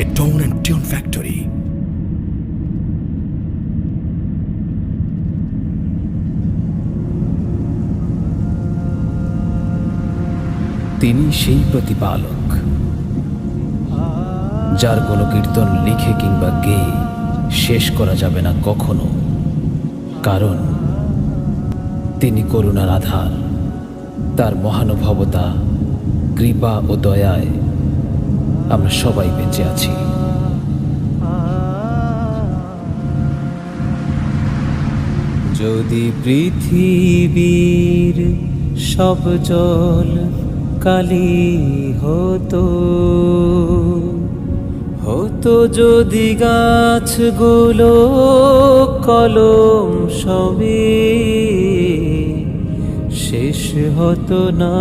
a tone and tune factory. তিনি সেই প্রতিপালক যার কোনো কীর্তন লিখে কিংবা গেয়ে শেষ করা যাবে না কখনো, কারণ তিনি করুণার আধার। তার মহানুভবতা, কৃপা ও দয়ায় আমরা সবাই বেঁচে আছি। যদি পৃথিবীর সব জল কালি হতো, হতো যদি গাছগুলো কলম সবে, শেষ হতো না